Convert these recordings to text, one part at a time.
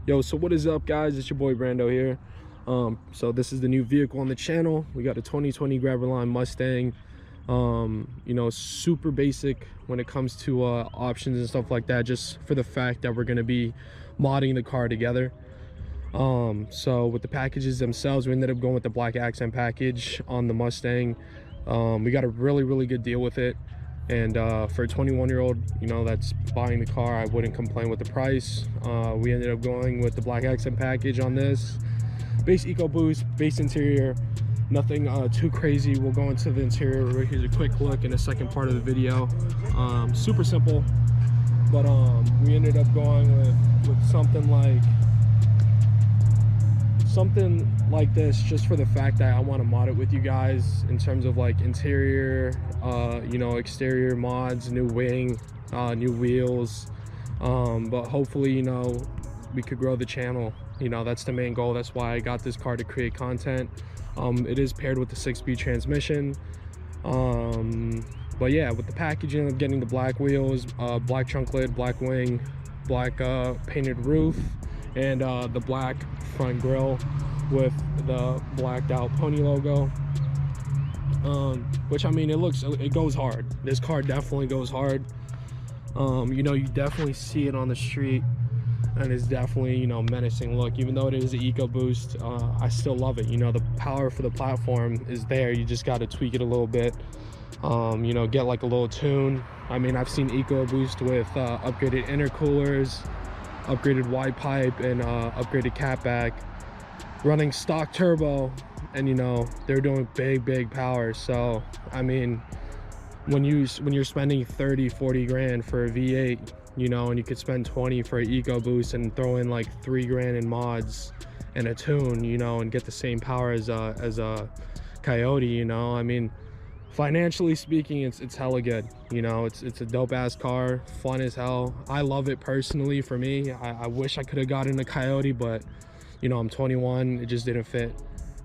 Yo, so what is up, guys? It's your boy Brando here. So this is the new vehicle on the channel. We got a 2020 Grabberline Mustang. You know, super basic when it comes to options and stuff like that, just for the fact that we're going to be modding the car together. So with the packages themselves, we ended up going with the black accent package on the Mustang. We got a really good deal with it, and for a 21-year-old, you know, that's buying the car, I wouldn't complain with the price. We ended up going with the black accent package on this. Base Ecoboost, base interior, nothing too crazy. We'll go into the interior. Here's a quick look in the second part of the video. Super simple, but we ended up going with something like this, just for the fact that I want to mod it with you guys in terms of like interior, you know, exterior mods, new wing, new wheels, but hopefully, you know, we could grow the channel. You know, that's the main goal. That's why I got this car, to create content. It is paired with the 6-speed transmission, but yeah, with the packaging of getting the black wheels, black trunk lid, black wing, black painted roof, and the black front grille with the blacked out pony logo, which, I mean, it goes hard. This car definitely goes hard. You know, you definitely see it on the street, and it's definitely, you know, menacing look. Even though it is an EcoBoost, I still love it. You know, the power for the platform is there. You just got to tweak it a little bit, you know, get like a little tune. I mean, I've seen EcoBoost with upgraded intercoolers, upgraded wide pipe, and upgraded catback, running stock turbo, and you know, they're doing big power. So I mean, when you're spending 30-40 grand for a V8, you know, and you could spend 20 for an EcoBoost and throw in like 3 grand in mods and a tune, you know, and get the same power as a Coyote, you know, I mean, financially speaking, it's hella good. You know, it's a dope ass car, fun as hell. I love it personally. For me, I wish I could have gotten a Coyote, but you know, I'm 21, it just didn't fit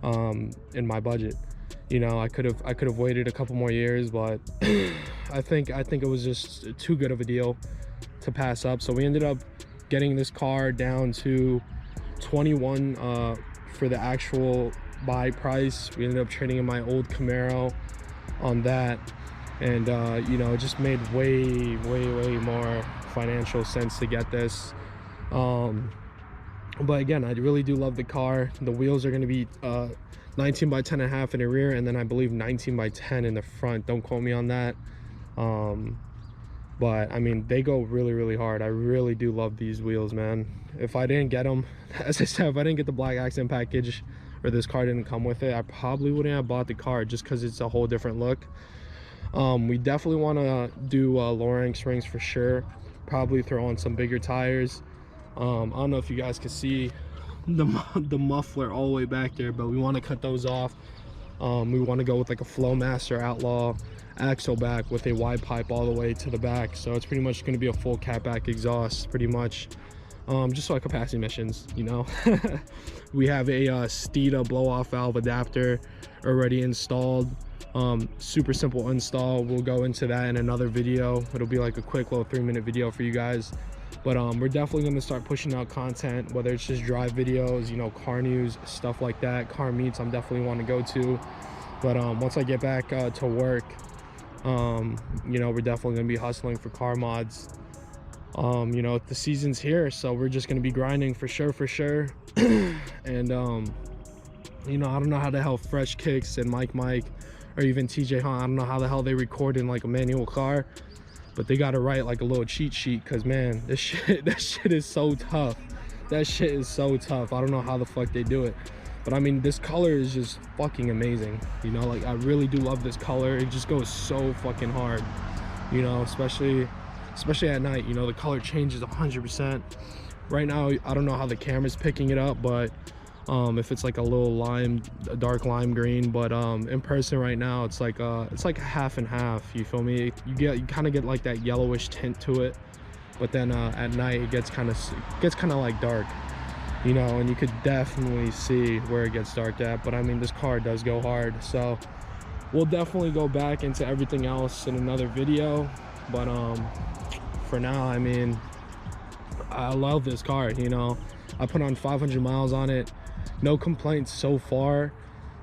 in my budget. You know, I could have waited a couple more years, but I think it was just too good of a deal to pass up. So we ended up getting this car down to 21 for the actual buy price. We ended up trading in my old Camaro on that, and you know, it just made way more financial sense to get this. But again, I really do love the car. The wheels are going to be 19 by 10.5 in the rear, and then I believe 19 by 10 in the front. Don't quote me on that. But I mean, they go really hard. I really do love these wheels, man. If I didn't get them, as I said, if I didn't get the black accent package, or this car didn't come with it, I probably wouldn't have bought the car, just because it's a whole different look. We definitely want to do Lorax rings for sure. Probably throw on some bigger tires. I don't know if you guys can see the muffler all the way back there, but we want to cut those off. We want to go with like a Flowmaster Outlaw axle back with a wide pipe all the way to the back, so it's pretty much going to be a full catback exhaust, pretty much, just so I can pass emissions, you know. We have a Steeda blow-off valve adapter already installed. Super simple install. We'll go into that in another video. It'll be like a quick little 3-minute video for you guys. But we're definitely going to start pushing out content, whether it's just drive videos, you know, car news, stuff like that. Car meets I'm definitely want to go to. But once I get back to work, you know, we're definitely going to be hustling for car mods. You know, the season's here, so we're just going to be grinding for sure. And you know, I don't know how the hell Fresh Kicks and Mike or even TJ Hunt, I don't know how the hell they record in like a manual car, but they got to write like a little cheat sheet, because man, that shit is so tough. That shit is so tough. I don't know how the fuck they do it, but I mean, this color is just fucking amazing. You know, like, I really do love this color. It just goes so fucking hard, you know, especially at night. You know, the color changes 100%. Right now, I don't know how the camera's picking it up, but if it's like a dark lime green, but in person right now, it's like half and half. You feel me? You kind of get like that yellowish tint to it, but then at night it gets kind of like dark, you know, and you could definitely see where it gets dark at. But I mean, this car does go hard, so we'll definitely go back into everything else in another video. But for now, I mean, I love this car, you know. I put on 500 miles on it, no complaints so far.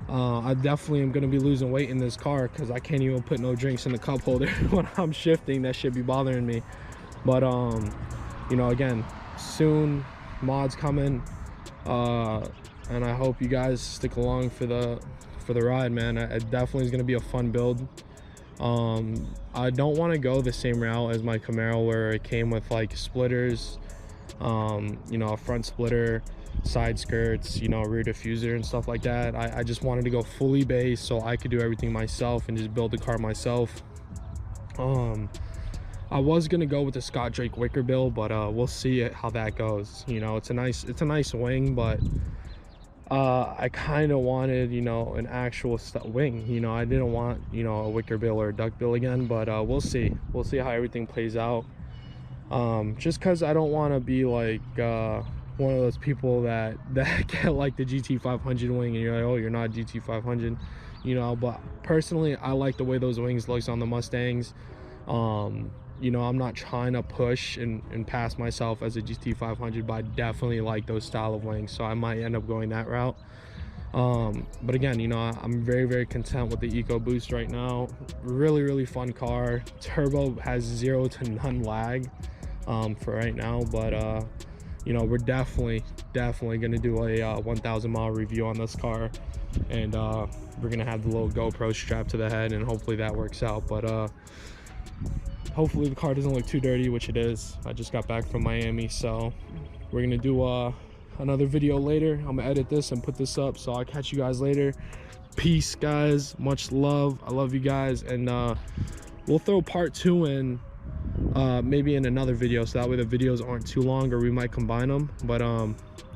I definitely am gonna be losing weight in this car because I can't even put no drinks in the cup holder when I'm shifting. That should be bothering me. But you know, again, soon mods coming, and I hope you guys stick along for the ride, man. It definitely is gonna be a fun build. I don't want to go the same route as my Camaro where it came with like splitters, you know, a front splitter, side skirts, you know, rear diffuser and stuff like that. I just wanted to go fully base so I could do everything myself and just build the car myself. I was gonna go with the Scott Drake wicker bill, but we'll see how that goes. You know, it's a nice wing, but I kind of wanted, you know, an actual wing. You know, I didn't want, you know, a wicker bill or a duck bill again, but we'll see how everything plays out. Just because I don't want to be like one of those people that get like the GT500 wing and you're like, oh, you're not GT500, you know. But personally, I like the way those wings looks on the Mustangs. You know, I'm not trying to push and pass myself as a GT500, but I definitely like those style of wings, so I might end up going that route. But again, you know, I'm very content with the Ecoboost right now. Really fun car. Turbo has 0 to none lag for right now, but you know, we're definitely gonna do a 1,000 mile review on this car, and we're gonna have the little GoPro strapped to the head, and hopefully that works out. But hopefully the car doesn't look too dirty, which it is. I just got back from Miami, so we're gonna do another video later. I'm gonna edit this and put this up, so I'll catch you guys later. Peace, guys. Much love. I love you guys, and we'll throw part 2 in maybe in another video, so that way the videos aren't too long, or we might combine them. But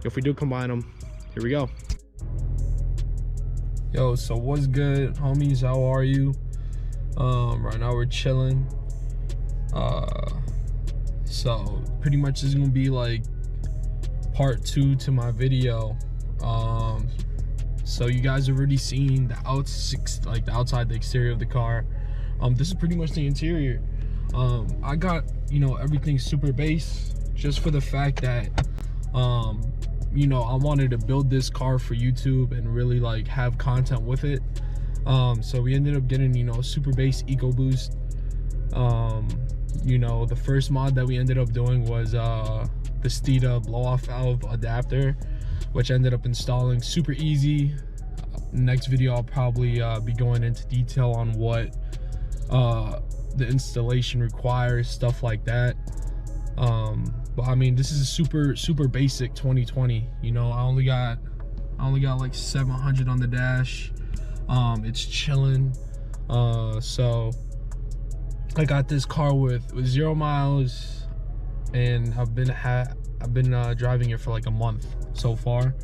if we do combine them, here we go. Yo, so what's good, homies? How are you? Right now we're chilling. So pretty much this is gonna be like part 2 to my video. So you guys have already seen the outside, the exterior of the car. This is pretty much the interior. I got, you know, everything super base just for the fact that you know, I wanted to build this car for YouTube and really like have content with it. So we ended up getting, you know, super base Ecoboost. You know, the first mod that we ended up doing was the Steeda blow-off valve adapter, which ended up installing super easy. Next video I'll probably be going into detail on what the installation requires, stuff like that. But I mean, this is a super basic 2020. You know, I only got like 700 on the dash. It's chilling. So I got this car with 0 miles, and I've been driving it for like a month so far.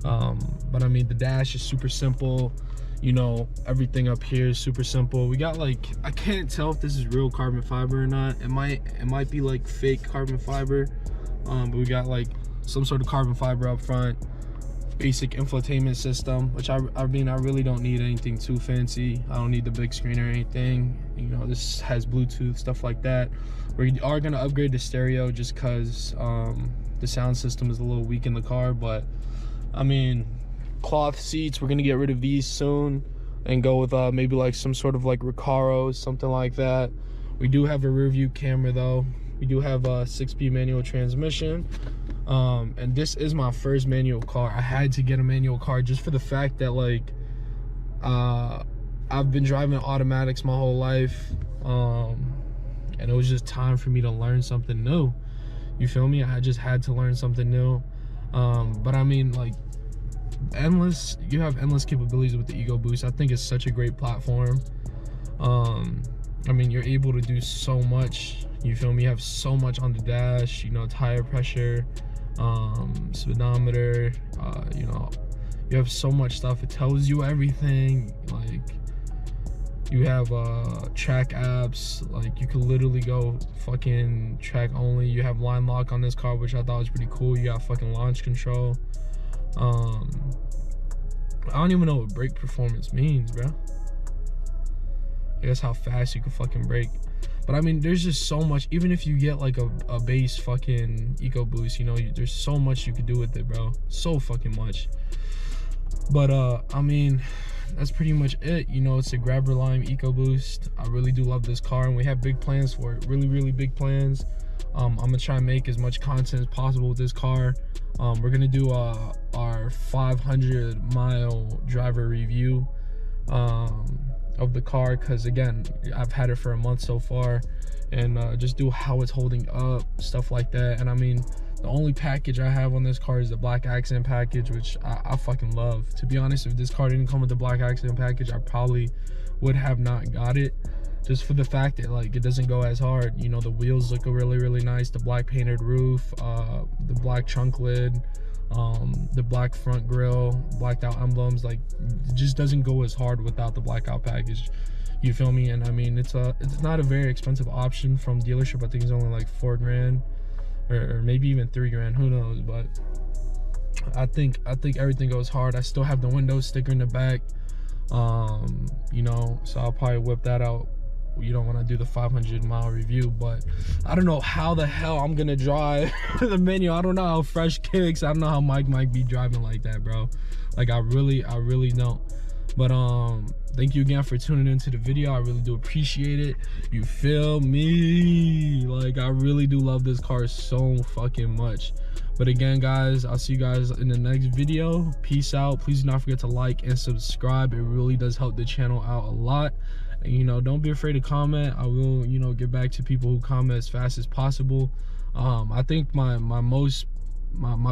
But I mean, the dash is super simple. You know, everything up here is super simple. We got like, I can't tell if this is real carbon fiber or not. It might be like fake carbon fiber, but we got like some sort of carbon fiber up front. Basic infotainment system, which I mean, I really don't need anything too fancy. I don't need the big screen or anything. You know, this has Bluetooth, stuff like that. We are gonna upgrade the stereo just because the sound system is a little weak in the car. But I mean, cloth seats, we're gonna get rid of these soon and go with maybe like some sort of like Recaro, something like that. We do have a rear view camera though. We do have a 6-speed manual transmission. And this is my first manual car. I had to get a manual car just for the fact that like I've been driving automatics my whole life, and it was just time for me to learn something new. You feel me? I just had to learn something new. But I mean, like, you have endless capabilities with the Ecoboost. I think it's such a great platform. I mean, you're able to do so much. You feel me? You have so much on the dash, you know, tire pressure, speedometer, you know, you have so much stuff. It tells you everything. Like, you have track apps. Like, you could literally go fucking track only. You have line lock on this car, which I thought was pretty cool. You got fucking launch control. I don't even know what brake performance means, bro. I guess how fast you can fucking brake. But I mean, there's just so much. Even if you get like a base fucking Ecoboost, you know, there's so much you could do with it, bro. So fucking much. But I mean, that's pretty much it. You know, it's a grabber lime Ecoboost. I really do love this car, and we have big plans for it. Really big plans. I'm gonna try and make as much content as possible with this car. We're gonna do our 500-mile driver review of the car, because again, I've had it for a month so far, and just do how it's holding up, stuff like that. And I mean, the only package I have on this car is the black accent package, which I fucking love. To be honest, if this car didn't come with the black accent package, I probably would have not got it, just for the fact that like it doesn't go as hard. You know, the wheels look really nice, the black painted roof, the black trunk lid, the black front grille, blacked out emblems. Like, it just doesn't go as hard without the blackout package, you feel me? And I mean, it's not a very expensive option from dealership. I think it's only like $4 grand, or maybe even $3 grand, who knows. But I think everything goes hard. I still have the window sticker in the back, you know, so I'll probably whip that out, you know, when I do the 500-mile review. But I don't know how the hell I'm gonna drive the menu. I don't know how Fresh kicks. I don't know how Mike might be driving like that, bro. Like, I really don't. But thank you again for tuning into the video. I really do appreciate it, you feel me? Like, I really do love this car so fucking much. But again, guys, I'll see you guys in the next video. Peace out. Please do not forget to like and subscribe. It really does help the channel out a lot. And, you know, don't be afraid to comment. I will, you know, get back to people who comment as fast as possible. I think my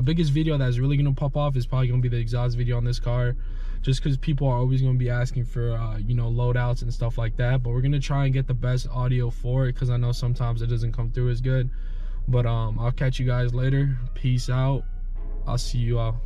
biggest video that's really gonna pop off is probably gonna be the exhaust video on this car, just because people are always gonna be asking for you know, loadouts and stuff like that. But we're gonna try and get the best audio for it, because I know sometimes it doesn't come through as good. But I'll catch you guys later. Peace out. I'll see you all.